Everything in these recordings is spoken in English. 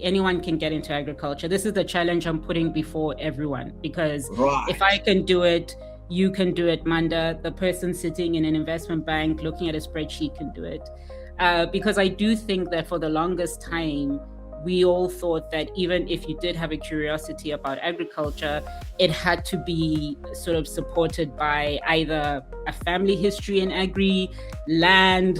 anyone can get into agriculture. This is the challenge I'm putting before everyone, because if I Right. can do it, you can do it, Maanda. The person sitting in an investment bank looking at a spreadsheet can do it. Because I do think that for the longest time, we all thought that even if you did have a curiosity about agriculture, it had to be sort of supported by either a family history in agri, land,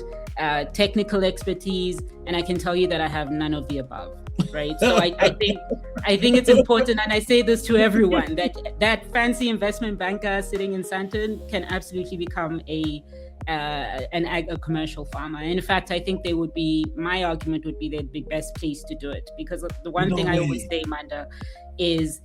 technical expertise, and I can tell you that I have none of the above. Right. So I think it's important, and I say this to everyone, that fancy investment banker sitting in Santon can absolutely become a commercial farmer. In fact, I think my argument would be they'd be best placed to do it, because the one No thing I always way. say, Maanda, is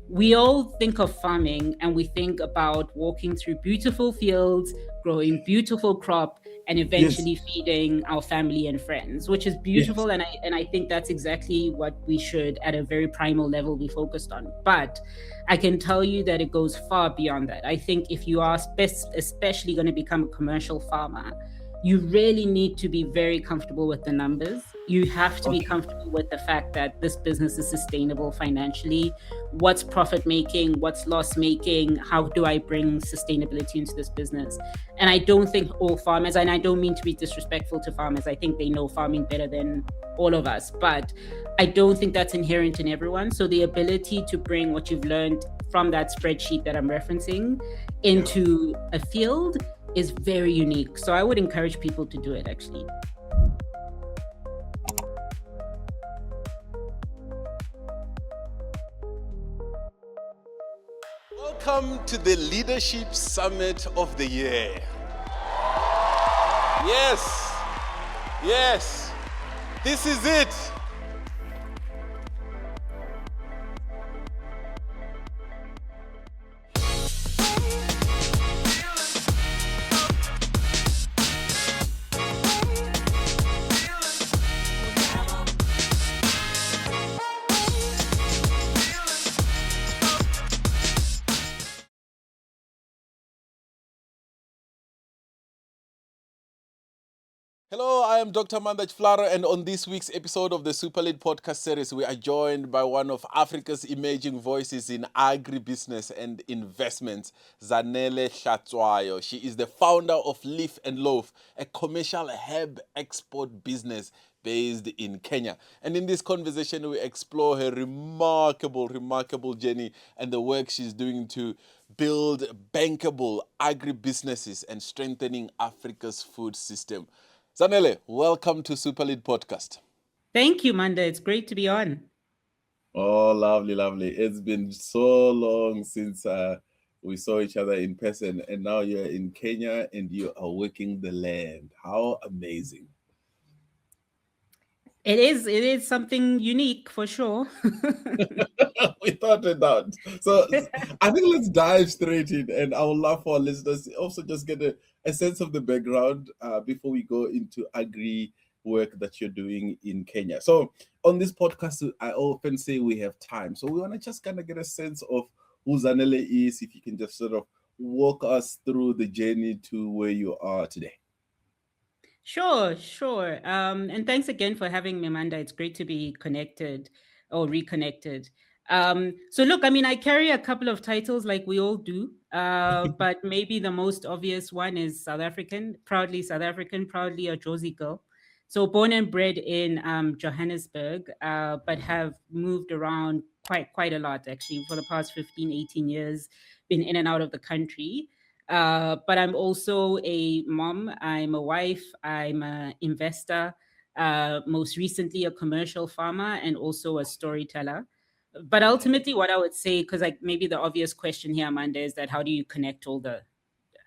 we all think of farming and we think about walking through beautiful fields, growing beautiful crop, and Yes. eventually feeding our family and friends, which is Yes. beautiful. And I think that's exactly what we should, at a very primal level, be focused on. But I can tell you that it goes far beyond that. I think if you are especially going to become a commercial farmer, you really need to be very comfortable with the numbers. You have to be Okay. comfortable with the fact that this business is sustainable financially. What's profit making? What's loss making? How do I bring sustainability into this business? And I don't think all farmers, and I don't mean to be disrespectful to farmers, I think they know farming better than all of us, but I don't think that's inherent in everyone. So the ability to bring what you've learned from that spreadsheet that I'm referencing Yeah. into a field is very unique. So I would encourage people to do it, actually. Welcome to the Leadership Summit of the Year. Yes, yes, this is it. Hello, I am Dr. Maanda Tshifularo, and on this week's episode of the SuperLead Podcast series, we are joined by one of Africa's emerging voices in agribusiness and investments, Zanele Hlatshwayo. She is the founder of Leaf and Loaf, a commercial herb export business based in Kenya. And in this conversation, we explore her remarkable journey and the work she's doing to build bankable agribusinesses and strengthening Africa's food system. Zanele, welcome to SuperLead Podcast. Thank you, Manda. It's great to be on. Oh, lovely, lovely. It's been so long since we saw each other in person, and now you're in Kenya and you are working the land. How amazing. It is something unique for sure. Without a doubt. So I think let's dive straight in, and I would love for our listeners to also just get a sense of the background before we go into agri work that you're doing in Kenya. So on this podcast, I often say we have time. So we want to just kind of get a sense of who Zanele is, if you can just sort of walk us through the journey to where you are today. Sure. And thanks again for having me, Amanda. It's great to be connected or reconnected. So look, I mean, I carry a couple of titles like we all do, but maybe the most obvious one is South African, proudly a Josie girl. So born and bred in Johannesburg, but have moved around quite a lot actually for the past 15, 18 years, been in and out of the country. But I'm also a mom, I'm a wife, I'm an investor, most recently a commercial farmer, and also a storyteller. But ultimately, what I would say, because like maybe the obvious question here, Amanda, is that how do you connect all the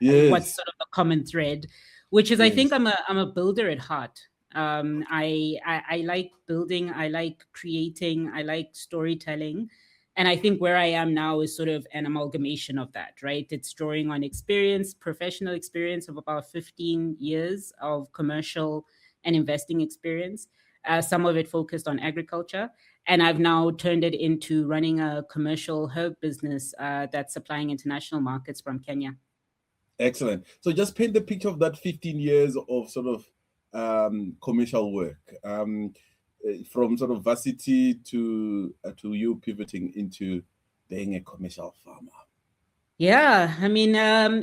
what's Yes, sort of the common thread, which is I think yes. I'm a builder at heart. I like building, I like creating, I like storytelling. And I think where I am now is sort of an amalgamation of that, right? It's drawing on experience, professional experience of about 15 years of commercial and investing experience, some of it focused on agriculture. And I've now turned it into running a commercial herb business that's supplying international markets from Kenya. Excellent. So just paint the picture of that 15 years of sort of commercial work. from sort of varsity to you pivoting into being a commercial farmer? Yeah, I mean,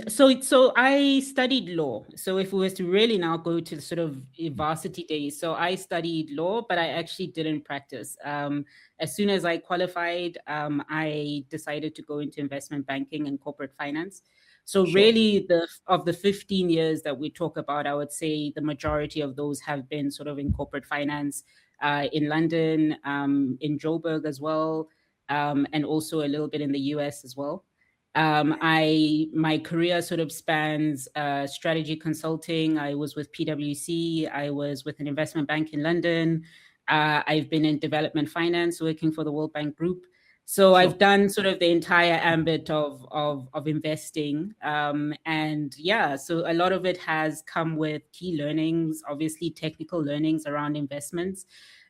so I studied law. So if we was to really now go to the sort of varsity days, so I studied law, but I actually didn't practice. As soon as I qualified, I decided to go into investment banking and corporate finance. So Sure. really, the 15 years that we talk about, I would say the majority of those have been sort of in corporate finance, in London, in Joburg as well, and also a little bit in the US as well. My career sort of spans strategy consulting. I was with PwC. I was with an investment bank in London. I've been in development finance, working for the World Bank Group. So Sure. I've done sort of the entire ambit of investing, and yeah, so a lot of it has come with key learnings, obviously technical learnings around investments,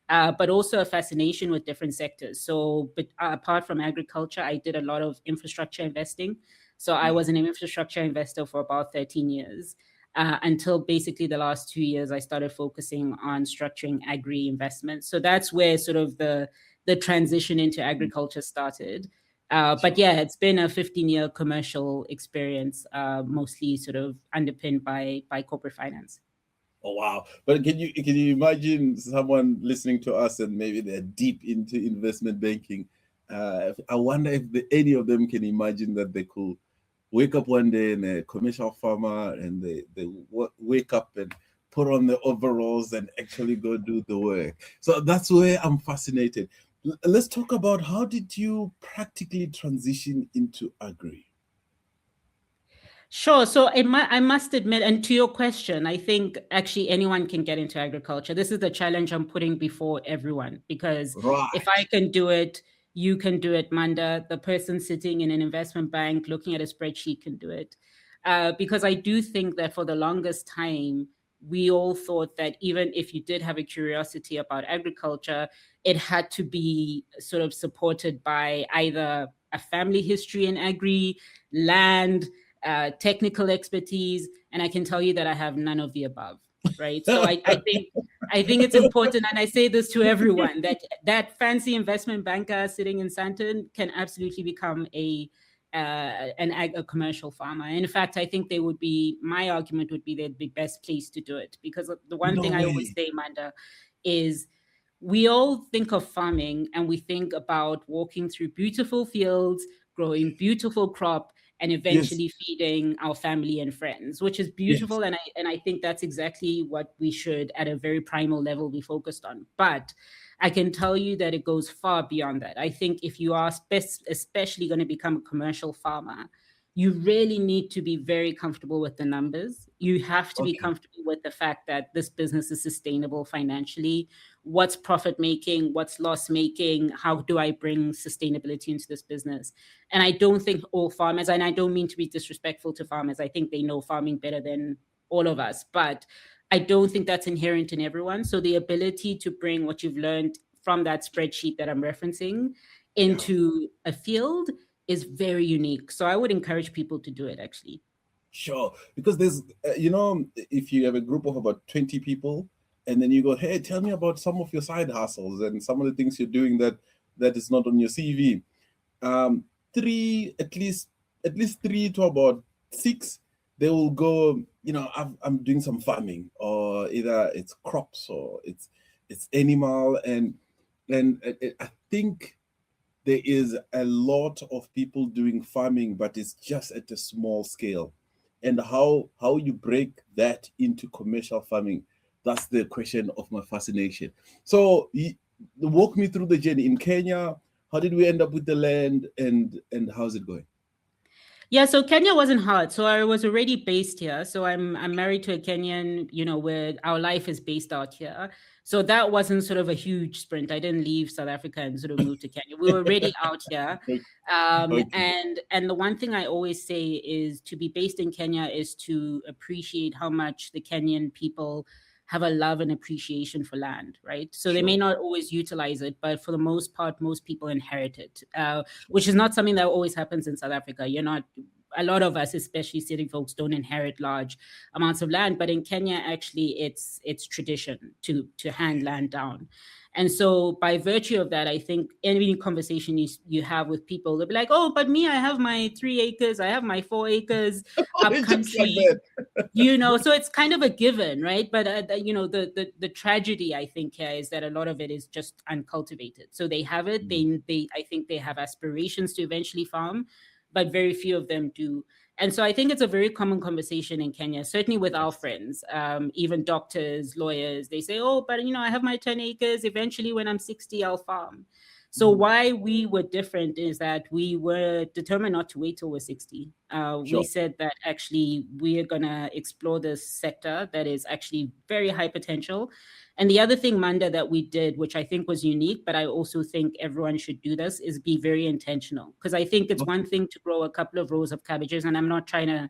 but also a fascination with different sectors. So, but apart from agriculture, I did a lot of infrastructure investing. So I was an infrastructure investor for about 13 years, until basically the last 2 years, I started focusing on structuring agri investments. So that's where sort of the transition into agriculture started. But Sure. yeah, it's been a 15-year commercial experience, mostly sort of underpinned by corporate finance. Oh wow! But can you imagine someone listening to us and maybe they're deep into investment banking? I wonder if any of them can imagine that they could wake up one day and a commercial farmer and wake up and put on the overalls and actually go do the work. So that's where I'm fascinated. Let's talk about how did you practically transition into agri? Sure. So I must admit, and to your question, I think actually anyone can get into agriculture. This is the challenge I'm putting before everyone, because if Right. I can do it, you can do it, Manda. The person sitting in an investment bank looking at a spreadsheet can do it. Because I do think that for the longest time, we all thought that even if you did have a curiosity about agriculture, it had to be sort of supported by either a family history in agri, land, technical expertise, and I can tell you that I have none of the above. Right. So I think it's important, and I say this to everyone, that that fancy investment banker sitting in Santon can absolutely become a commercial farmer. In fact, I think they would be. My argument would be they'd be best placed to do it, because the one No thing I always way. say, Manda, is we all think of farming and we think about walking through beautiful fields, growing beautiful crop, and Yes. eventually feeding our family and friends, which is Yes. beautiful. And I think that's exactly what we should, at a very primal level, be focused on. But I can tell you that it goes far beyond that. I think if you are especially going to become a commercial farmer, you really need to be very comfortable with the numbers. You have to be Okay. comfortable with the fact that this business is sustainable financially. What's profit making? What's loss making? How do I bring sustainability into this business? And I don't think all farmers, and I don't mean to be disrespectful to farmers, I think they know farming better than all of us, but I don't think that's inherent in everyone. So the ability to bring what you've learned from that spreadsheet that I'm referencing Yeah. into a field is very unique. So I would encourage people to do it, actually. Sure, because there's, if you have a group of about 20 people, and then you go, hey, tell me about some of your side hustles and some of the things you're doing that is not on your CV. Um, three, at least three to about six, they will go, I'm doing some farming, or either it's crops or it's animal, and I think there is a lot of people doing farming, but it's just at a small scale. And how you break that into commercial farming, that's the question of my fascination. So walk me through the journey in Kenya. How did we end up with the land, and how's it going? Yeah, so Kenya wasn't hard. So I was already based here. So I'm married to a Kenyan, where our life is based out here. So that wasn't sort of a huge sprint. I didn't leave South Africa and sort of move to Kenya. We were already out here. Okay. And the one thing I always say is, to be based in Kenya is to appreciate how much the Kenyan people have a love and appreciation for land, right? So they may Sure. not always utilize it, but for the most part, most people inherit it, which Sure. is not something that always happens in South Africa. You're not a lot of us, especially city folks, don't inherit large amounts of land. But in Kenya, actually, it's tradition to hand land down. And so by virtue of that, I think any conversation you have with people, they'll be like, oh, but me, I have my 3 acres, I have my 4 acres up It's just like country. that. So it's kind of a given, right? But the tragedy, I think, here is that a lot of it is just uncultivated. So they have it. They I think they have aspirations to eventually farm, but very few of them do. And so I think it's a very common conversation in Kenya, certainly with our friends, even doctors, lawyers. They say, oh, but I have my 10 acres. Eventually, when I'm 60, I'll farm. So why we were different is that we were determined not to wait till we're 60. We said that actually we are going to explore this sector that is actually very high potential. And the other thing, Maanda, that we did, which I think was unique, but I also think everyone should do this, is be very intentional. Because I think it's one thing to grow a couple of rows of cabbages, and I'm not trying to,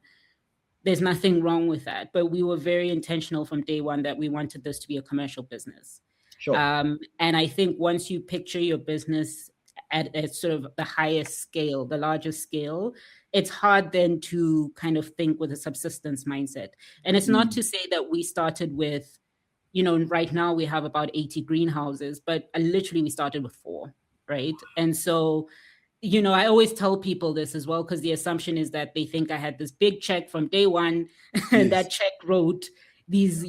there's nothing wrong with that. But we were very intentional from day one that we wanted this to be a commercial business. And I think once you picture your business at sort of the highest scale, the largest scale, it's hard then to kind of think with a subsistence mindset. And it's not to say that we started with, right now we have about 80 greenhouses, but literally we started with 4, right? And so, I always tell people this as well, because the assumption is that they think I had this big check from day one, and that check wrote these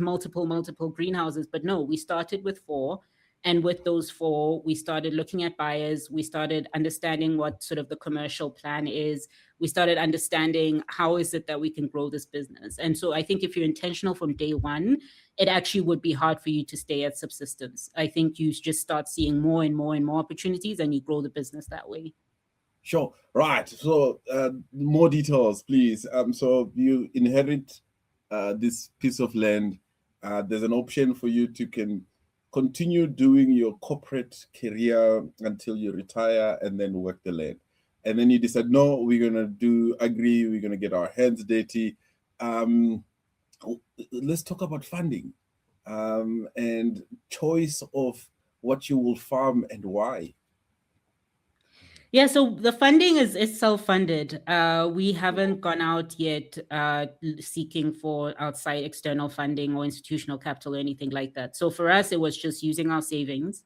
multiple greenhouses. But no, we started with 4. And with those 4, we started looking at buyers. We started understanding what sort of the commercial plan is. We started understanding how is it that we can grow this business. And so I think if you're intentional from day one, it actually would be hard for you to stay at subsistence. I think you just start seeing more and more and more opportunities, and you grow the business that way. Sure. Right. So more details, please. So you inherit this piece of land. There's an option for you to continue doing your corporate career until you retire and then work the land. And then you decide, no, we're going to do agri, we're going to get our hands dirty. Let's talk about funding and choice of what you will farm and why. Yeah, so the funding is self-funded. We haven't gone out yet seeking for outside external funding or institutional capital or anything like that. So for us, it was just using our savings.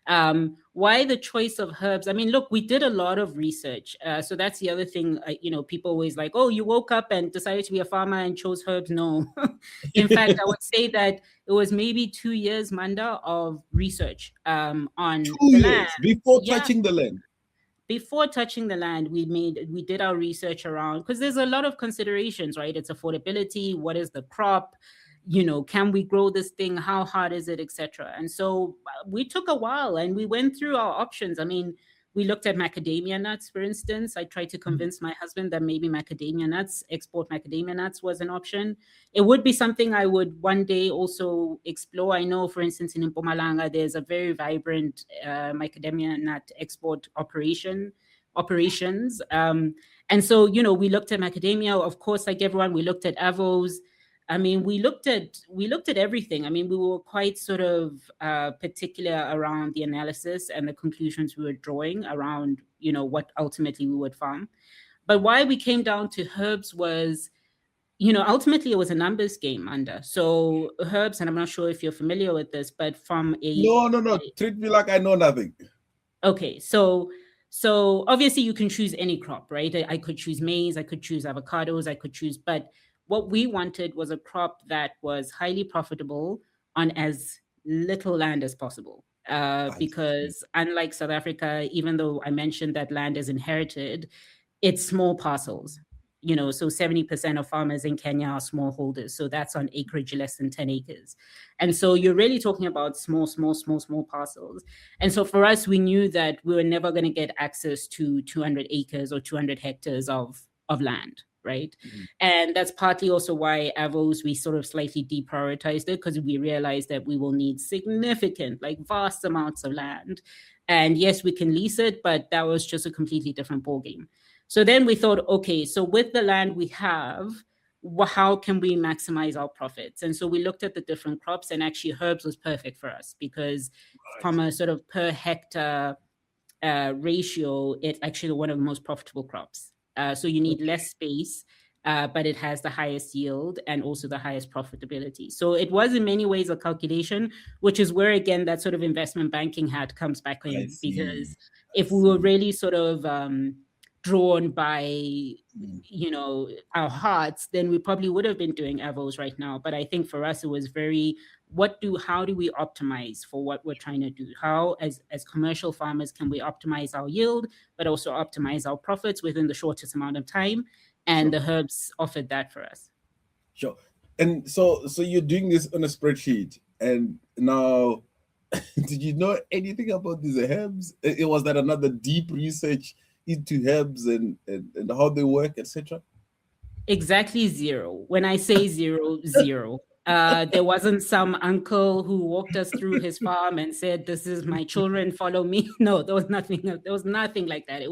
Why the choice of herbs? I mean, look, we did a lot of research. So that's the other thing, people always like, oh, you woke up and decided to be a farmer and chose herbs. No. In fact, I would say that it was maybe 2 years, Maanda, of research on 2 the years land. before touching the land. Before touching the land, we did our research around, because there's a lot of considerations, right? It's affordability. What is the crop? Can we grow this thing? How hard is it, etc. And so we took a while and we went through our options. I mean, we looked at macadamia nuts, for instance. I tried to convince my husband that maybe export macadamia nuts was an option. It would be something I would one day also explore. I know, for instance, in Mpumalanga, there's a very vibrant macadamia nut export operations. And so, we looked at macadamia. Of course, like everyone, we looked at avos. I mean, we looked at everything. I mean, we were quite sort of particular around the analysis and the conclusions we were drawing around, what ultimately we would farm. But why we came down to herbs was, ultimately it was a numbers game, Maanda. So herbs, and I'm not sure if you're familiar with this, but from a... No. Treat me like I know nothing. Okay, so obviously you can choose any crop, right? I could choose maize, I could choose avocados, but what we wanted was a crop that was highly profitable on as little land as possible. Because unlike South Africa, even though I mentioned that land is inherited, it's small parcels. So 70% of farmers in Kenya are smallholders. So that's on acreage less than 10 acres. And so you're really talking about small parcels. And so for us, we knew that we were never going to get access to 200 acres or 200 hectares of land. Right. Mm-hmm. And that's partly also why avos, we sort of slightly deprioritized it, because we realized that we will need significant, vast amounts of land. And yes, we can lease it, but that was just a completely different ballgame. So then we thought, okay, so with the land we have, how can we maximize our profits? And so we looked at the different crops, and actually herbs was perfect for us, because from a sort of per hectare ratio, it's actually one of the most profitable crops. So you need less space, but it has the highest yield and also the highest profitability. So it was in many ways a calculation, which is where, again, that sort of investment banking hat comes back I in. see. Because I if we were see. really sort of drawn by Mm. our hearts, then we probably would have been doing avos right now. But I think for us it was very, how do we optimize for what we're trying to do? How, as commercial farmers, can we optimize our yield but also optimize our profits within the shortest amount of time? And Sure. the herbs offered that for us. Sure. And so you're doing this on a spreadsheet, and now, did you know anything about these herbs? It was that another deep research into herbs and how they work, etc. Exactly zero. When I say zero, zero. There wasn't some uncle who walked us through his farm and said, "This is my children, follow me." No, there was nothing. There was nothing like that. It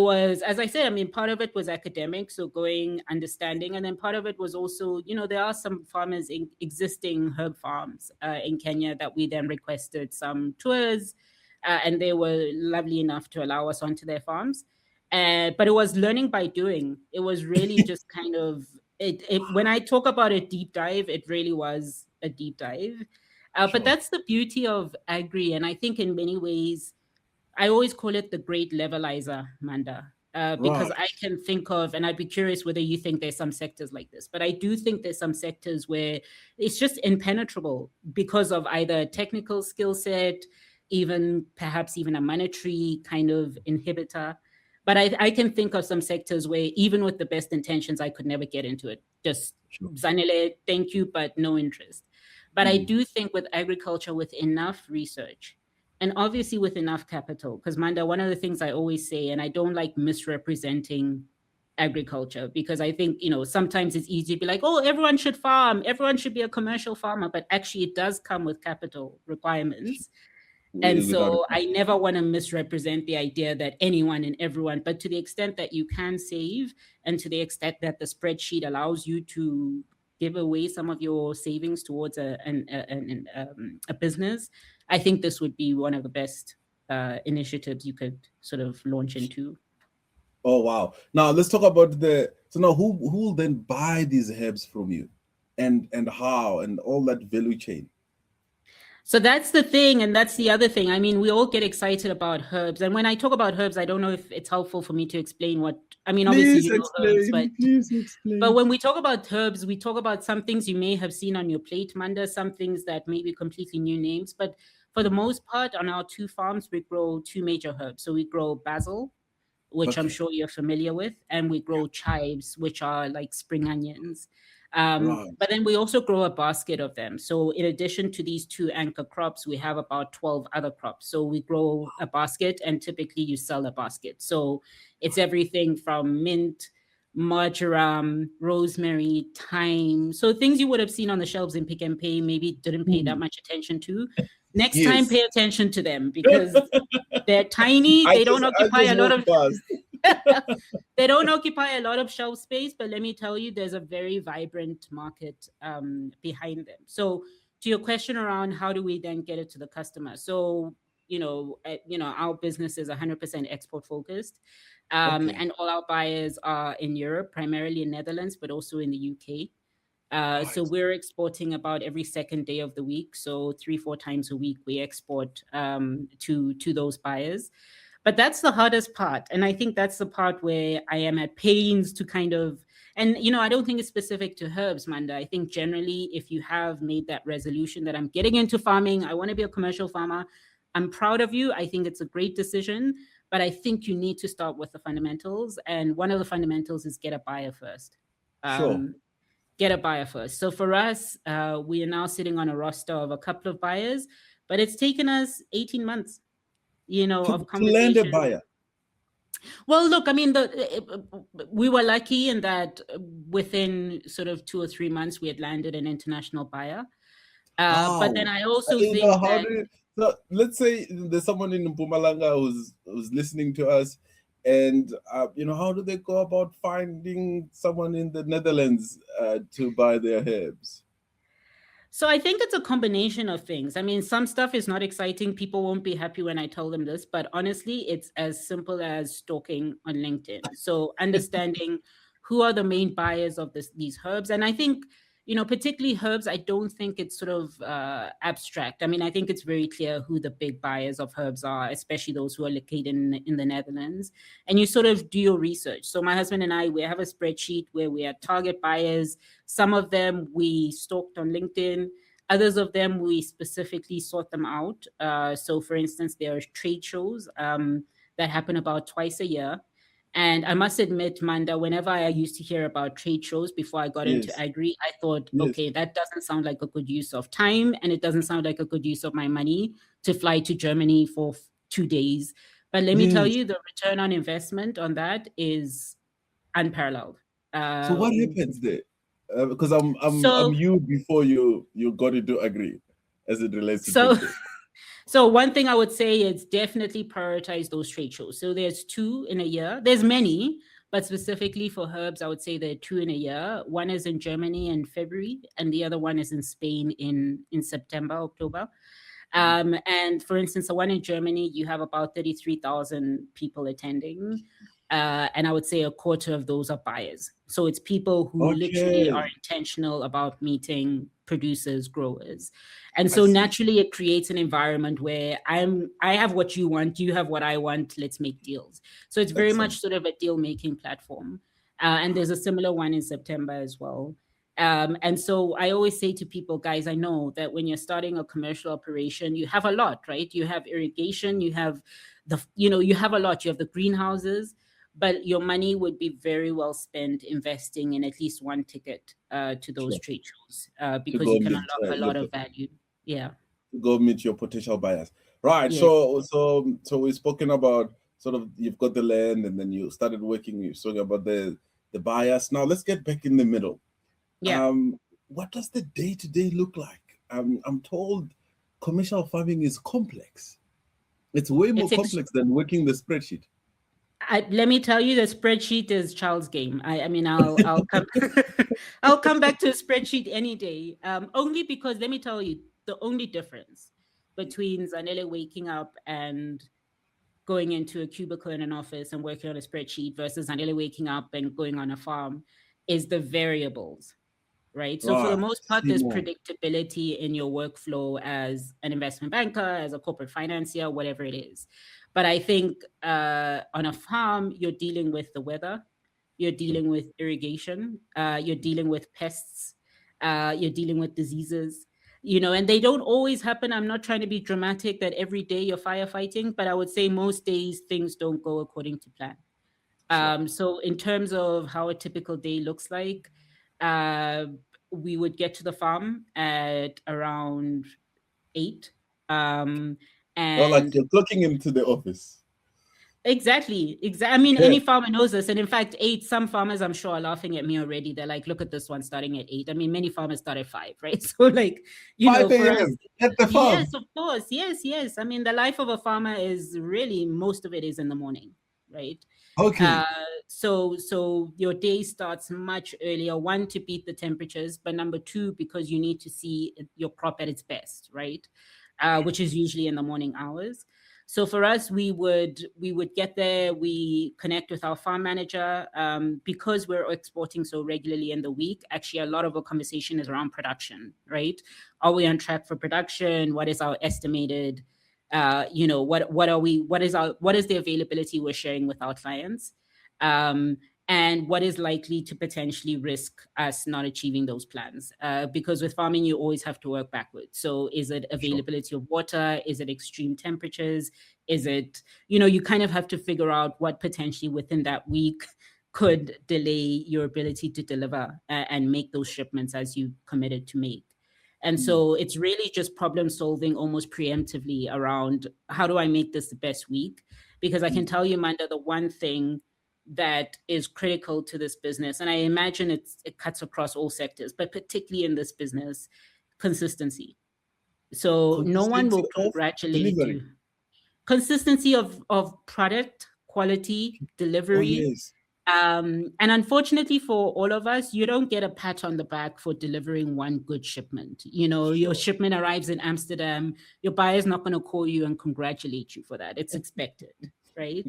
was, as I said, I mean, part of it was academic, so going, understanding, and then part of it was also, there are some farmers in existing herb farms in Kenya that we then requested some tours, and they were lovely enough to allow us onto their farms. But it was learning by doing. It was really just kind of it. When I talk about a deep dive, it really was a deep dive. But Sure. that's the beauty of agri, and I think in many ways I always call it the great levelizer, Manda, because Right. I can think of, and I'd be curious whether you think there's some sectors like this, but I do think there's some sectors where it's just impenetrable because of either a technical skill set, even perhaps even a monetary kind of inhibitor. But I can think of some sectors where even with the best intentions, I could never get into it. Just Sure. Zanele, thank you, but no interest. But I Mm. do think with agriculture, with enough research, and obviously with enough capital, because Manda, one of the things I always say, and I don't like misrepresenting agriculture, because I think, sometimes it's easy to be like, oh, everyone should farm, everyone should be a commercial farmer, but actually it does come with capital requirements. And Without a so doubt. I never want to misrepresent the idea that anyone and everyone, but to the extent that you can save, and to the extent that the spreadsheet allows you to give away some of your savings towards a business, I think this would be one of the best initiatives you could sort of launch into. Oh wow. Now let's talk about so now who will then buy these herbs from you, and how, and all that value chain. So that's the thing, and that's the other thing. I mean, we all get excited about herbs, and when I talk about herbs, I don't know if it's helpful for me to explain what I mean. Obviously, Please you know herbs, but explain. Please but explain. when we talk about herbs, we talk about some things you may have seen on your plate, Manda, some things that may be completely new names. But for the most part, on our two farms, we grow two major herbs. So we grow basil, which I'm Okay. sure you're familiar with, and we grow chives, which are like spring onions. Right. But then we also grow a basket of them. So in addition to these two anchor crops, we have about 12 other crops. So we grow a basket, and typically you sell a basket. So it's everything from mint, marjoram, rosemary, thyme. So things you would have seen on the shelves in Pick and Pay, maybe didn't pay that Hmm. much attention to. Next time, Yes. pay attention to them, because they're tiny. I They don't occupy just a lot walk of past. they don't occupy a lot of shelf space, but let me tell you, there's a very vibrant market behind them. So to your question around how do we then get it to the customer? So our business is 100% export focused, Okay. and all our buyers are in Europe, primarily in Netherlands, but also in the UK. So Right. we're exporting about every second day of the week. So 3-4 times a week we export to those buyers. But that's the hardest part, and I think that's the part where I am at pains to kind of. And I don't think it's specific to herbs, Manda. I think generally, if you have made that resolution that I'm getting into farming, I want to be a commercial farmer, I'm proud of you. I think it's a great decision, but I think you need to start with the fundamentals, and one of the fundamentals is get a buyer first. Sure. Um, get a buyer first. So for us, we are now sitting on a roster of a couple of buyers, but it's taken us 18 months, of To land a conversation. buyer. Well, look, I mean, we were lucky in that within sort of 2 or 3 months, we had landed an international buyer. But How? then I also think How that. do you, so let's say there's someone in Mpumalanga who's listening to us, and how do they go about finding someone in the Netherlands to buy their herbs? So I think it's a combination of things. I mean, some stuff is not exciting. People won't be happy when I tell them this, but honestly, it's as simple as stalking on LinkedIn. So understanding who are the main buyers of these herbs. And I think, particularly herbs, I don't think it's sort of abstract. I mean, I think it's very clear who the big buyers of herbs are, especially those who are located in the Netherlands. And you sort of do your research. So my husband and I, we have a spreadsheet where we are target buyers. Some of them we stalked on LinkedIn. Others of them we specifically sought them out. So, for instance, there are trade shows that happen about twice a year. And I must admit, Manda, whenever I used to hear about trade shows before I got into Yes, Agri, I thought, yes, okay, that doesn't sound like a good use of time. And it doesn't sound like a good use of my money to fly to Germany for 2 days. But let me tell yes. you, the return on investment on that is unparalleled. So Uh, what happens there? Because I'm so, you before you got into Agree as it relates to trade so shows. So one thing I would say is definitely prioritize those trade shows. So there's 2 in a year. There's many, but specifically for herbs, I would say there are 2 in a year. One is in Germany in February, and the other one is in Spain in September, October. And for instance, the one in Germany, you have about 33,000 people attending. And I would say a quarter of those are buyers. So it's people who literally are Okay, intentional about meeting producers, growers. And I so see. naturally it creates an environment where I have what you want, you have what I want, let's make deals. So it's very Excellent. much sort of a deal making platform. And there's a similar one in September as well. And so I always say to people, guys, I know that when you're starting a commercial operation, you have a lot, right? You have irrigation, you have you have a lot. You have the greenhouses, but your money would be very well spent investing in at least one ticket to those Sure. trade shows To because go you can meet unlock a lot of value. Yeah. your potential buyers. Right. Yes. So we've spoken about sort of you've got the land and then you started working. You're talking about the buyers. Now let's get back in the middle. Yeah. What does the day-to-day look like? I'm told commercial farming is complex. It's way more It's complex than working the spreadsheet. let me tell you, the spreadsheet is child's game. I mean, I'll come I'll come back to a spreadsheet any day. Only because let me tell you, the only difference between Zanele waking up and going into a cubicle in an office and working on a spreadsheet versus Zanele waking up and going on a farm is the variables, right? So for the Right. most part, there's Simon. predictability in your workflow as an investment banker, as a corporate financier, whatever it is. But I think on a farm, you're dealing with the weather, you're Sure. dealing with irrigation, you're dealing with pests, you're dealing with diseases. And they don't always happen. I'm not trying to be dramatic that every day you're firefighting, but I would say most days things don't go according to plan. Sure. So in terms of how a typical day looks like, uh, we would get to the farm at around 8. Um, Not like and you're clocking into the office. exactly. I mean, any farmer knows this. And in fact, 8, some farmers I'm sure are laughing at me already. They're like, look at this one starting at 8. I mean, many farmers start at 5, right? So like, 5 for us, a.m. at the yes, farm. of course. Yes, yes. I mean, the life of a farmer is really, most of it is in the morning, right? Uh, Okay. so your day starts much earlier. One, to beat the temperatures, but number two, because you need to see your crop at its best, right? Which is usually in the morning hours. So for us, we would get there. We connect with our farm manager because we're exporting so regularly in the week. Actually, a lot of our conversation is around production, right? Are we on track for production? What is our estimated what is the availability we're sharing with our clients, um, and what is likely to potentially risk us not achieving those plans, because with farming you always have to work backwards. So is it Sure. availability of water, is it extreme temperatures, is it you kind of have to figure out what potentially within that week could delay your ability to deliver and make those shipments as you committed to make. And Mm. so it's really just problem solving almost preemptively around how do I make this the best week? Because I can tell you, Manda, the one thing that is critical to this business, and I imagine it cuts across all sectors, but particularly in this business, consistency. So no one Consistency will of congratulate delivery. you. Consistency of product, quality, Oh delivery, yes. And unfortunately for all of us, you don't get a pat on the back for delivering one good shipment. You know, your Sure. shipment arrives in Amsterdam, your buyer's not going to call you and congratulate you for that. It's expected, right?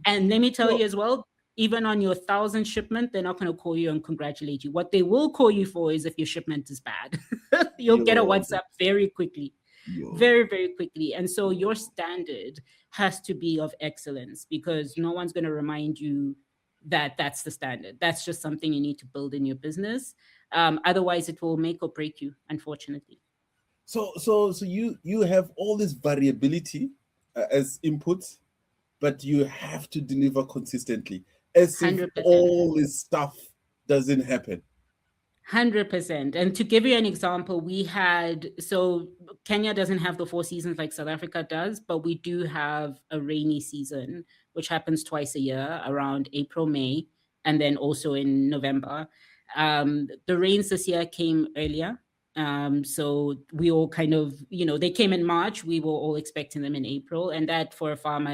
And let me tell So, you as well, even on your 1,000th shipment, they're not going to call you and congratulate you. What they will call you for is if your shipment is bad. You'll get a yo, WhatsApp very quickly, yo. very, very quickly. And so your standard has to be of excellence because no one's going to remind you that that's the standard. That's just something you need to build in your business. Otherwise, it will make or break you, unfortunately. So you have all this variability as inputs, but you have to deliver consistently, as if 100%. all this stuff doesn't happen. 100%. And to give you an example, so Kenya doesn't have the 4 seasons like South Africa does, but we do have a rainy season, which happens twice a year around April, May, and then also in November. The rains this year came earlier. So we all kind of, they came in March. We were all expecting them in April. And that for a farmer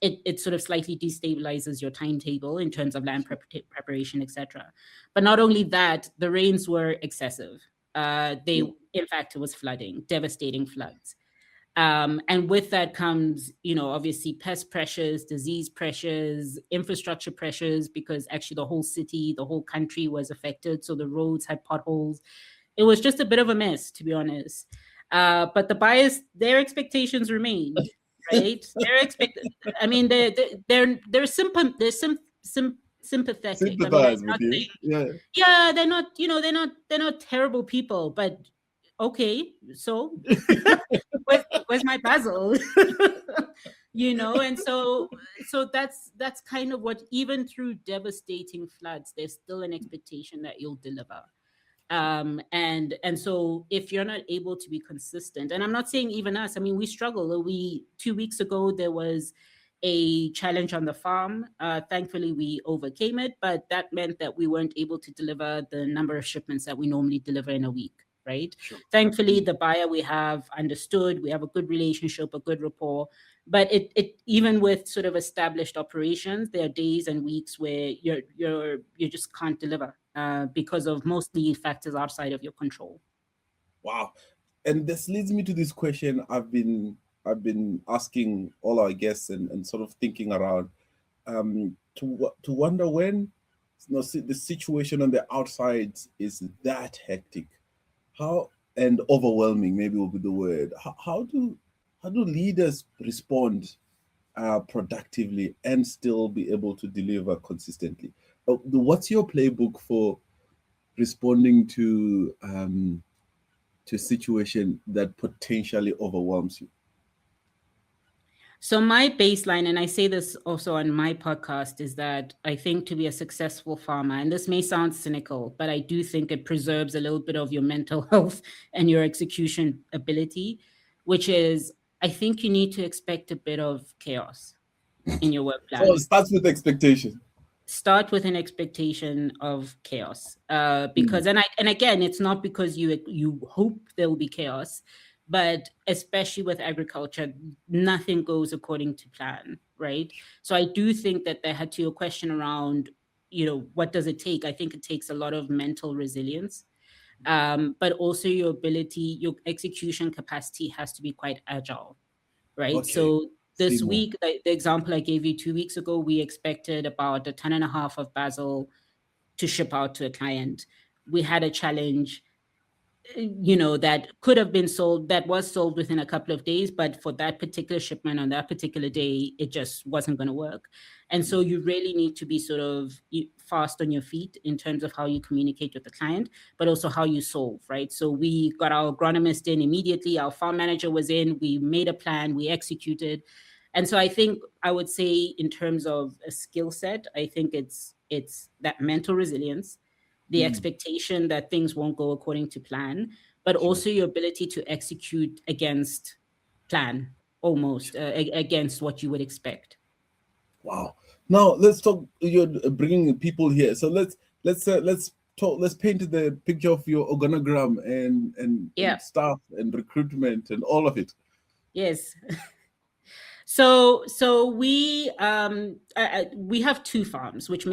it sort of slightly destabilizes your timetable in terms of land preparation, etc. But not only that, the rains were excessive. In fact, it was flooding, devastating floods. And with that comes, obviously pest pressures, disease pressures, infrastructure pressures, because actually the whole city, the whole country was affected. So the roads had potholes. It was just a bit of a mess, to be honest. But the buyers, their expectations remained, right? I mean, they're sympathetic. I mean, I'm Sympathize with not you. saying, Yeah. yeah, they're not terrible people, but okay, so where's my basil? And so that's kind of what, even through devastating floods, there's still an expectation that you'll deliver. And so if you're not able to be consistent, and I'm not saying even us, I mean, we struggle. 2 weeks ago there was a challenge on the farm. Thankfully we overcame it, but that meant that we weren't able to deliver the number of shipments that we normally deliver in a week, right? Sure. Thankfully the buyer we have understood, we have a good relationship, a good rapport. But it even with sort of established operations, there are days and weeks where you just can't deliver because of mostly factors outside of your control. Wow. And this leads me to this question I've been asking all our guests and sort of thinking around to wonder when the situation on the outside is that hectic, how and overwhelming maybe will be the word. How do leaders respond productively and still be able to deliver consistently? What's your playbook for responding to a situation that potentially overwhelms you? So my baseline, and I say this also on my podcast, is that I think to be a successful farmer, and this may sound cynical, but I do think it preserves a little bit of your mental health and your execution ability, which is, I think you need to expect a bit of chaos in your work So it plan. starts with expectation. Start with an expectation of chaos, because and again, it's not because you hope there will be chaos, but especially with agriculture, nothing goes according to plan, right? So I do think that there had to your question around, what does it take? I think it takes a lot of mental resilience, but also your execution capacity has to be quite agile, right? Okay. So Say this more. week, the example I gave you 2 weeks ago, we expected about 1.5 tons of basil to ship out to a client. We had a challenge, that could have been sold, that was sold within a couple of days, but for that particular shipment on that particular day, it just wasn't going to work. And so you really need to be sort of fast on your feet in terms of how you communicate with the client, but also how you solve, right? So we got our agronomist in immediately, our farm manager was in, we made a plan, we executed. And so I think I would say in terms of a skill set, I think it's that mental resilience, the expectation that things won't go according to plan, but also your ability to execute against plan, almost against what you would expect. Wow. Now let's talk. You're bringing people here, so let's talk. Let's paint the picture of your organogram and Yeah. staff and recruitment and all of it. Yes. So we have two farms, which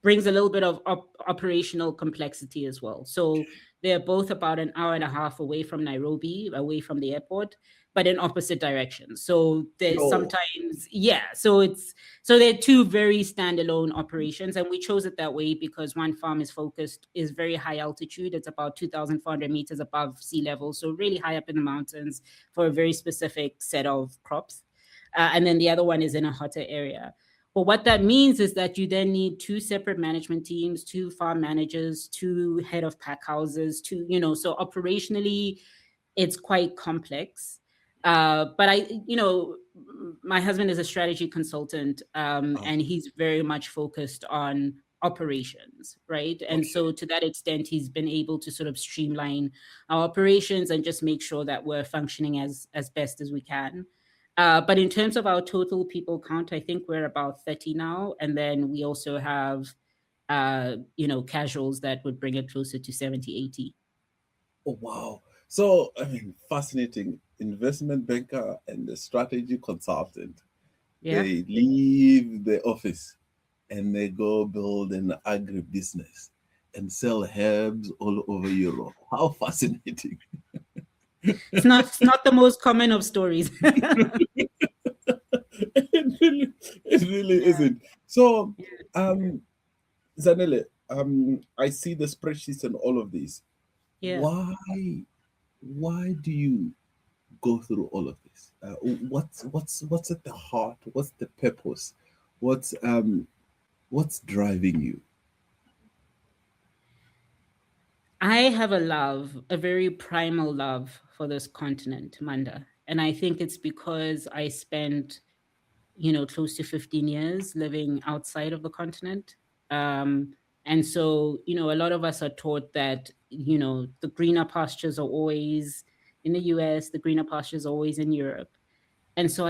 brings a little bit of operational complexity as well. So they're both about an hour and a half away from Nairobi, away from the airport, but in opposite directions. So there's No. sometimes, yeah. So they're two very standalone operations, and we chose it that way because one farm is very high altitude. It's about 2,400 meters above sea level, so really high up in the mountains for a very specific set of crops. And then the other one is in a hotter area. But what that means is that you then need two separate management teams, two farm managers, two head of pack houses, so operationally, it's quite complex. But my husband is a strategy consultant, and he's very much focused on operations, right? And so to that extent, he's been able to sort of streamline our operations and just make sure that we're functioning as best as we can. But in terms of our total people count, I think we're about 30 now. And then we also have, casuals that would bring it closer to 70, 80. Oh, wow. So, I mean, fascinating. Investment banker and the strategy consultant. Yeah. They leave the office and they go build an agribusiness and sell herbs all over Europe. How fascinating. It's not the most common of stories. It really isn't. So, Zanele, I see the spreadsheets and all of these. Yeah. Why do you go through all of this? What's at the heart? What's the purpose? What's driving you? I have a very primal love for this continent, Maanda. And I think it's because I spent, close to 15 years living outside of the continent. And so, a lot of us are taught that, the greener pastures are always in the US, the greener pastures are always in Europe. And so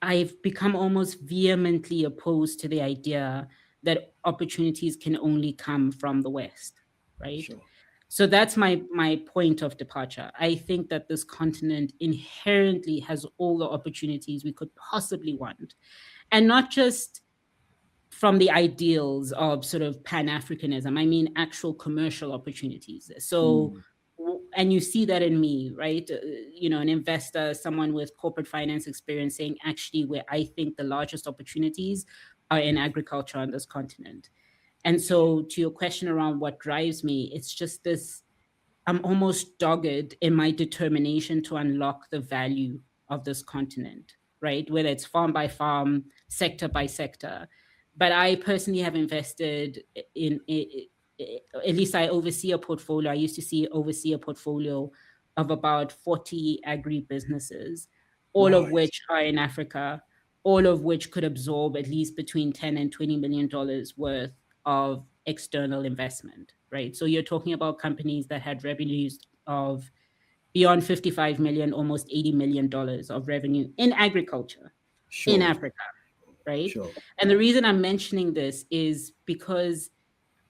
I've become almost vehemently opposed to the idea that opportunities can only come from the West, right? Sure. So that's my point of departure. I think that this continent inherently has all the opportunities we could possibly want, and not just from the ideals of sort of Pan-Africanism. I mean, actual commercial opportunities. So, and you see that in me, right? An investor, someone with corporate finance experience saying, actually, where I think the largest opportunities are in agriculture on this continent. And so to your question around what drives me, it's just this, I'm almost dogged in my determination to unlock the value of this continent, right? Whether it's farm by farm, sector by sector. But I personally have invested in at least I oversee a portfolio. I used to oversee a portfolio of about 40 agri-businesses, all of which are in Africa, all of which could absorb at least between 10 and $20 million worth of external investment, right? So you're talking about companies that had revenues of beyond 55 million, almost $80 million of revenue in agriculture in Africa, right? Sure. And the reason I'm mentioning this is because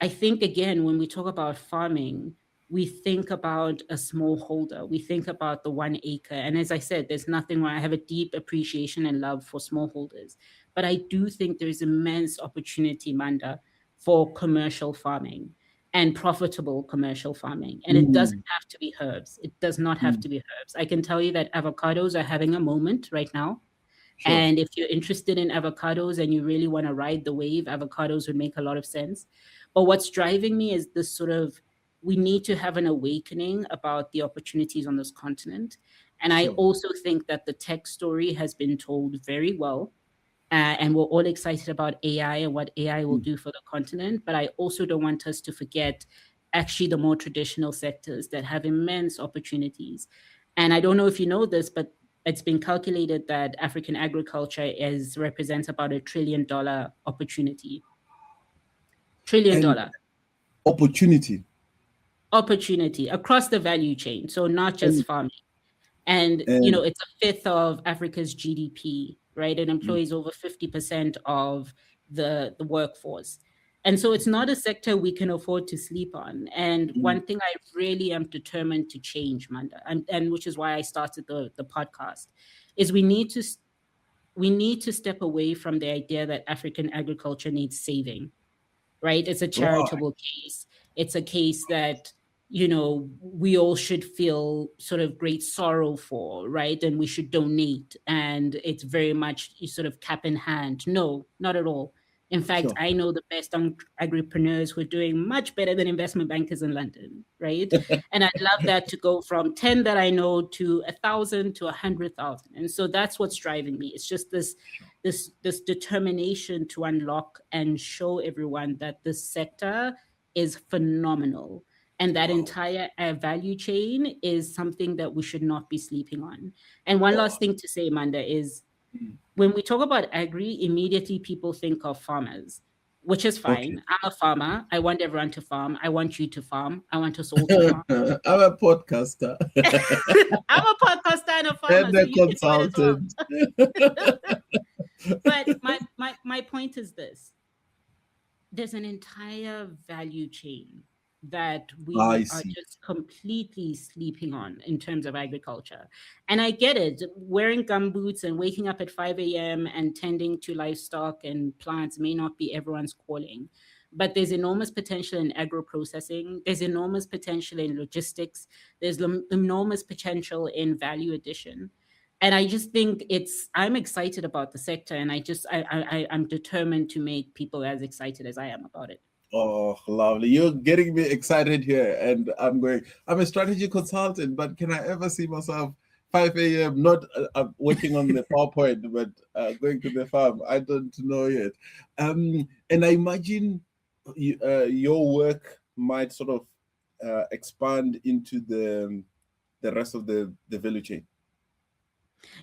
I think, again, when we talk about farming, we think about a smallholder. We think about the 1 acre. And as I said, there's nothing where I have a deep appreciation and love for smallholders. But I do think there's immense opportunity, Maanda, for commercial farming and profitable commercial farming. And it doesn't have to be herbs. It does not have to be herbs. I can tell you that avocados are having a moment right now. Sure. And if you're interested in avocados and you really want to ride the wave, avocados would make a lot of sense. But what's driving me is this sort of, we need to have an awakening about the opportunities on this continent. And I also think that the tech story has been told very well. And we're all excited about AI and what AI will do for the continent. But I also don't want us to forget actually the more traditional sectors that have immense opportunities. And I don't know if you know this, but it's been calculated that African agriculture represents about $1 trillion opportunity. $1 trillion. Opportunity across the value chain. So not just farming. And it's a fifth of Africa's GDP, right? It employs over 50% of the workforce. And so it's not a sector we can afford to sleep on. And one thing I really am determined to change, Maanda, and which is why I started the podcast, is we need to we need to step away from the idea that African agriculture needs saving, right? It's a Right. charitable case. It's a case that, we all should feel sort of great sorrow for, right? And we should donate. And it's very much sort of cap in hand. No, not at all. In fact, Sure. I know the best agripreneurs who are doing much better than investment bankers in London, right? And I'd love that to go from 10 that I know to 1,000 to 100,000. And so that's what's driving me. It's just this determination to unlock and show everyone that this sector is phenomenal. And that entire value chain is something that we should not be sleeping on. And one last thing to say, Maanda, is when we talk about agri, immediately people think of farmers, which is fine. Okay. I'm a farmer. I want everyone to farm. I want you to farm. I want us all to farm. I'm a podcaster. I'm a podcaster and a farmer. And a consultant. But my point is this. There's an entire value chain that we are just completely sleeping on in terms of agriculture. And I get it, wearing gumboots and waking up at 5 a.m. and tending to livestock and plants may not be everyone's calling, but there's enormous potential in agro-processing. There's enormous potential in logistics. There's enormous potential in value addition. And I just think I'm excited about the sector, and I'm determined to make people as excited as I am about it. Oh, lovely. You're getting me excited here. And I'm a strategy consultant, but can I ever see myself 5 a.m., not working on the PowerPoint, but going to the farm? I don't know yet. And I imagine your work might sort of expand into the rest of the value chain.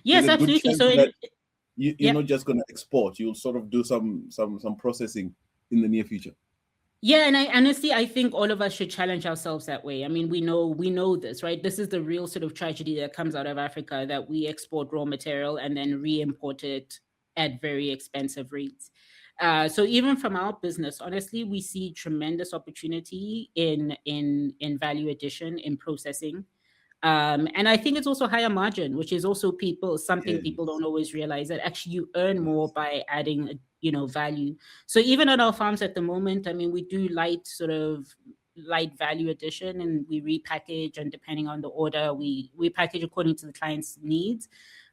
Yes, absolutely. So you're not just going to export. You'll sort of do some processing in the near future. Yeah, and I think all of us should challenge ourselves that way. I mean, we know this, right? This is the real sort of tragedy that comes out of Africa, that we export raw material and then re-import it at very expensive rates. So even from our business, honestly, we see tremendous opportunity in value addition, in processing. And I think it's also higher margin, which is also something people don't always realize, that actually you earn more by adding, value. So even on our farms at the moment, I mean, we do light value addition, and we repackage, and depending on the order, we package according to the client's needs.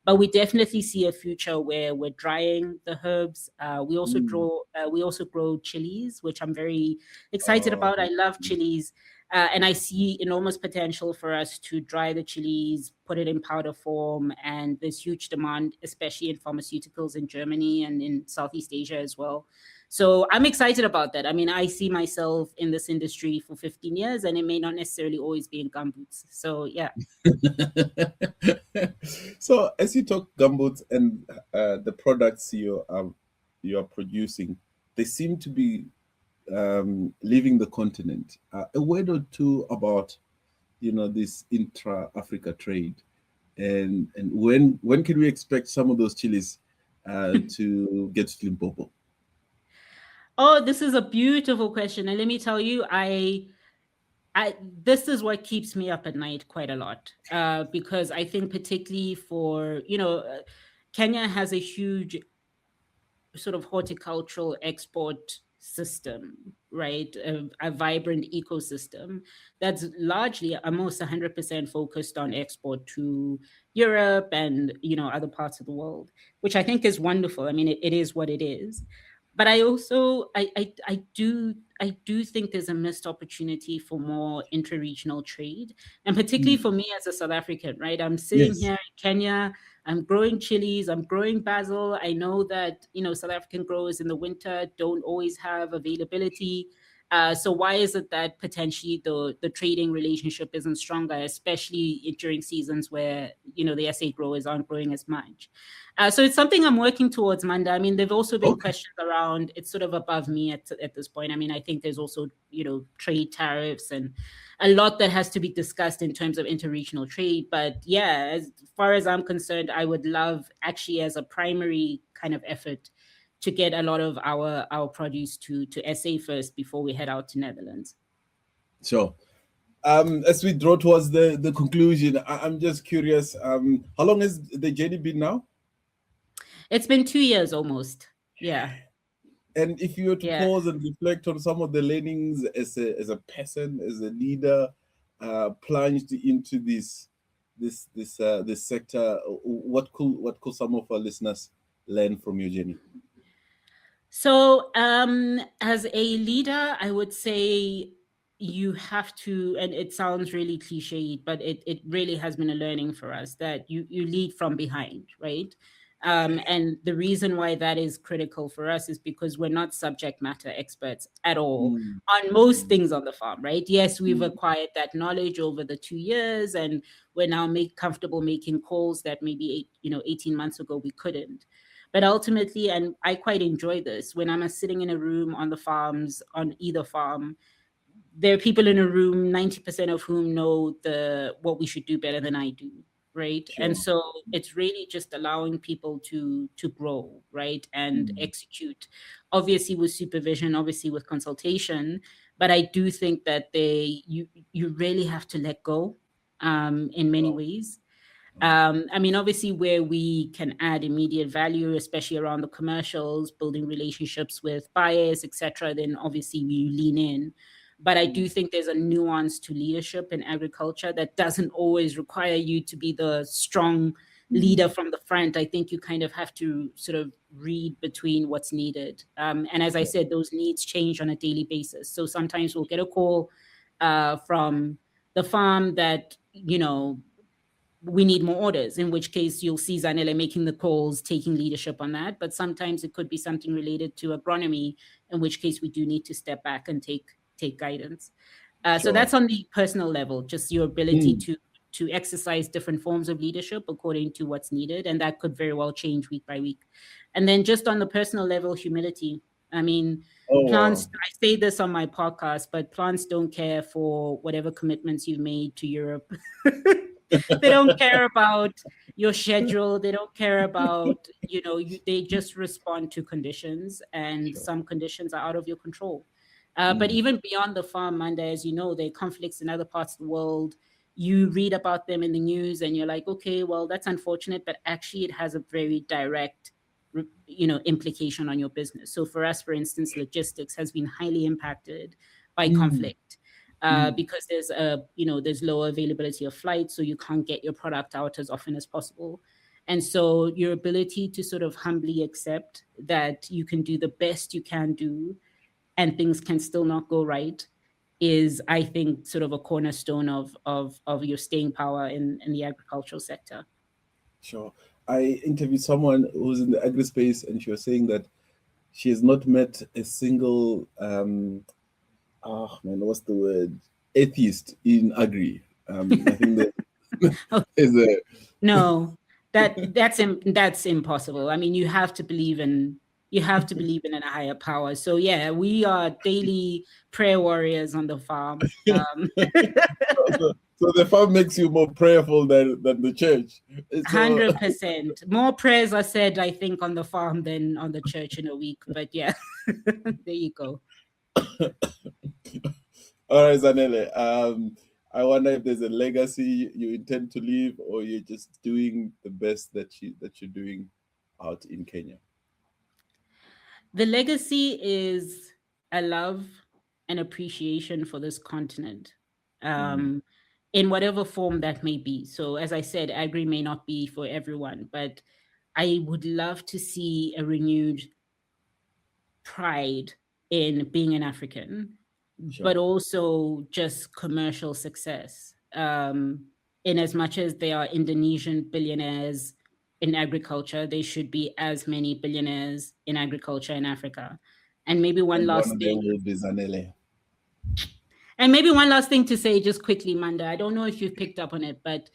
But we definitely see a future where we're drying the herbs. We also grow chilies, which I'm very excited about. I love chilies. And I see enormous potential for us to dry the chilies, put it in powder form, and there's huge demand, especially in pharmaceuticals in Germany and in Southeast Asia as well. So I'm excited about that. I mean, I see myself in this industry for 15 years, and it may not necessarily always be in gumboots. So yeah. So as you talk gumboots and the products you are producing, they seem to be leaving the continent. A word or two about this intra-Africa trade, and when can we expect some of those chilies to get to Limpopo? Oh, this is a beautiful question, and let me tell you, this is what keeps me up at night quite a lot, because I think particularly for Kenya has a huge sort of horticultural export system, right? A vibrant ecosystem that's largely almost 100% focused on export to Europe and other parts of the world, which I think is wonderful. I mean, it is what it is. But I also I do think there's a missed opportunity for more interregional trade, and particularly for me as a South African, right? I'm sitting here in Kenya. I'm growing chilies, I'm growing basil. I know that, South African growers in the winter don't always have availability. So why is it that potentially the trading relationship isn't stronger, especially during seasons where, the SA growers aren't growing as much? So it's something I'm working towards, Maanda. I mean, there've also been questions around, it's sort of above me at this point. I mean, I think there's also, trade tariffs and a lot that has to be discussed in terms of interregional trade. But yeah, as far as I'm concerned, I would love, actually, as a primary kind of effort, to get a lot of our produce to SA first before we head out to Netherlands. Sure. As we draw towards the conclusion, I'm just curious, how long has the journey been now? It's been 2 years almost. Yeah. And if you were to Yeah. pause and reflect on some of the learnings as a person, as a leader, plunged into this sector, what could some of our listeners learn from your journey? So, as a leader, I would say you have to, and it sounds really cliched, but it really has been a learning for us that you lead from behind, right? And the reason why that is critical for us is because we're not subject matter experts at all Mm, on most mm, things on the farm, right? Yes, we've mm, acquired that knowledge over the 2 years, and we're now make comfortable making calls that maybe 18 months ago we couldn't. But ultimately, and I quite enjoy this, when I'm sitting in a room on the farms, on either farm, there are people in a room, 90% of whom know what we should do better than I do. Right. And sure. so it's really just allowing people to grow, right, and Mm, execute, obviously with supervision, obviously with consultation. But I do think that you really have to let go in many wow, ways. wow. I mean, obviously, where we can add immediate value, especially around the commercials, building relationships with buyers, etc., then obviously we lean in. But I do Mm, think there's a nuance to leadership in agriculture that doesn't always require you to be the strong leader mm, from the front. I think you kind of have to sort of read between what's needed. And as I sure. said, those needs change on a daily basis. So sometimes we'll get a call from the farm that, we need more orders, in which case you'll see Zanele making the calls, taking leadership on that. But sometimes it could be something related to agronomy, in which case we do need to step back and take guidance. So Sure. that's on the personal level, just your ability Mm, to exercise different forms of leadership according to what's needed, and that could very well change week by week. And then just on the personal level, humility. I mean, oh, plants, wow. I say this on my podcast, but plants don't care for whatever commitments you've made to Europe. They don't care about your schedule. They don't care about, they just respond to conditions, and Sure. some conditions are out of your control. But Mm, even beyond the farm, Manda, as you know, there are conflicts in other parts of the world. You read about them in the news and you're like, okay, well, that's unfortunate, but actually it has a very direct, implication on your business. So for us, for instance, logistics has been highly impacted by mm, conflict. mm. Because there's lower availability of flights, so you can't get your product out as often as possible. And so your ability to sort of humbly accept that you can do the best you can do and things can still not go right is, I think, sort of a cornerstone of your staying power in the agricultural sector. Sure. I interviewed someone who's in the agri space, and she was saying that she has not met a single oh man, what's the word? Atheist in agri. I think that Oh, is a no, that's impossible. I mean, you have to believe in a higher power. So yeah, we are daily prayer warriors on the farm. so the farm makes you more prayerful than the church. So 100% more prayers are said, I think, on the farm than on the church in a week. But yeah, there you go. all right, Zanele. I wonder if there's a legacy you intend to leave, or you're just doing the best that you're doing out in Kenya. The legacy is a love and appreciation for this continent, Mm, um, in whatever form that may be. So, as I said, agri may not be for everyone, but I would love to see a renewed pride in being an African, but sure. also just commercial success. In as much as there are Indonesian billionaires in agriculture, there should be as many billionaires in agriculture in Africa. And maybe one And one last of thing, them will be Zanele. to say just quickly, Manda. I don't know if you've picked up on it, but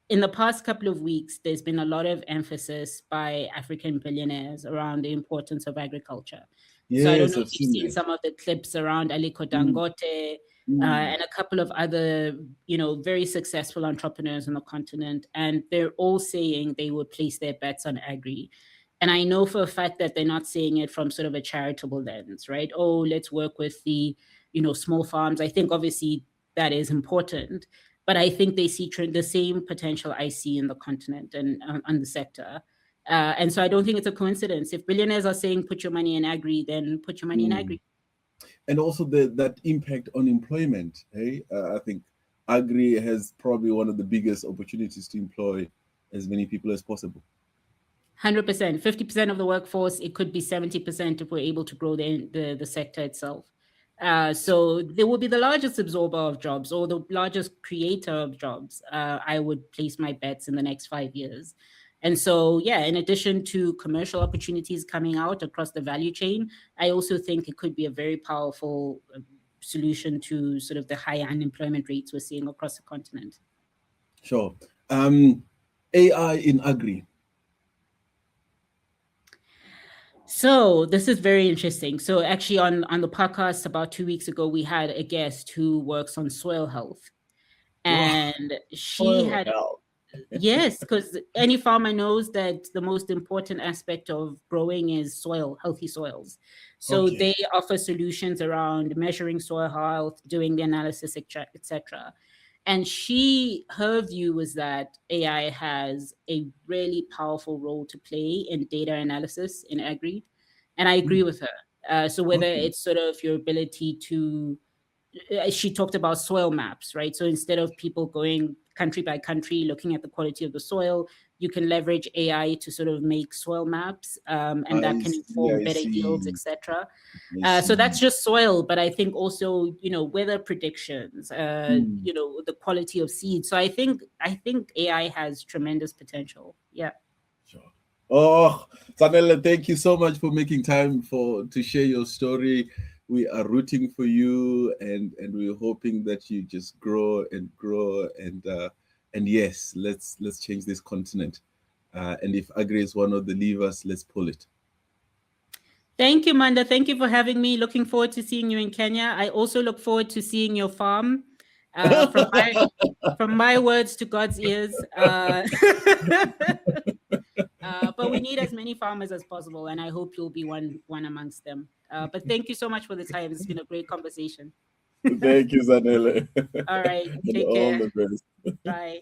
in the past couple of weeks, there's been a lot of emphasis by African billionaires around the importance of agriculture. So I don't Yes, know I've if you've seen seen that. some of the clips around Aliko Mm, Dangote mm, and a couple of other, very successful entrepreneurs on the continent, and they're all saying they would place their bets on agri. And I know for a fact that they're not saying it from sort of a charitable lens, right? Oh, let's work with the, small farms. I think obviously that is important, but I think they see the same potential I see in the continent and on the sector. And so I don't think it's a coincidence. If billionaires are saying put your money in agri, then put your money in agri. And also that impact on employment. Hey, I think agri has probably one of the biggest opportunities to employ as many people as possible. 100%, 50% of the workforce. It could be 70% if we're able to grow the sector itself. So they will be the largest absorber of jobs, or the largest creator of jobs. I would place my bets in the next 5 years. And so, yeah, in addition to commercial opportunities coming out across the value chain, I also think it could be a very powerful solution to sort of the high unemployment rates we're seeing across the continent. Sure. AI in agri. So this is very interesting. So actually on the podcast about 2 weeks ago, we had a guest who works on soil health. And she had, yes, because any farmer knows that the most important aspect of growing is soil, healthy soils. So they offer solutions around measuring soil health, doing the analysis, etc. And her view was that AI has a really powerful role to play in data analysis in agri. And I agree with her. So whether it's sort of your ability to, she talked about soil maps, right? So instead of people going country by country, looking at the quality of the soil, you can leverage AI to sort of make soil maps, and that can inform better yields, etc. So that's just soil, but I think also, weather predictions, the quality of seeds. So I think AI has tremendous potential. Yeah. Sure. Oh, Zanele, thank you so much for making time to share your story. We are rooting for you, and we're hoping that you just grow and grow, and yes, let's change this continent. And if agri is one of the levers, let's pull it. Thank you, Maanda. Thank you for having me. Looking forward to seeing you in Kenya. I also look forward to seeing your farm. From my words to God's ears. But we need as many farmers as possible, and I hope you'll be one amongst them. But thank you so much for the time. It's been a great conversation. Thank you, Zanele. All right. Take care. All the best. Bye.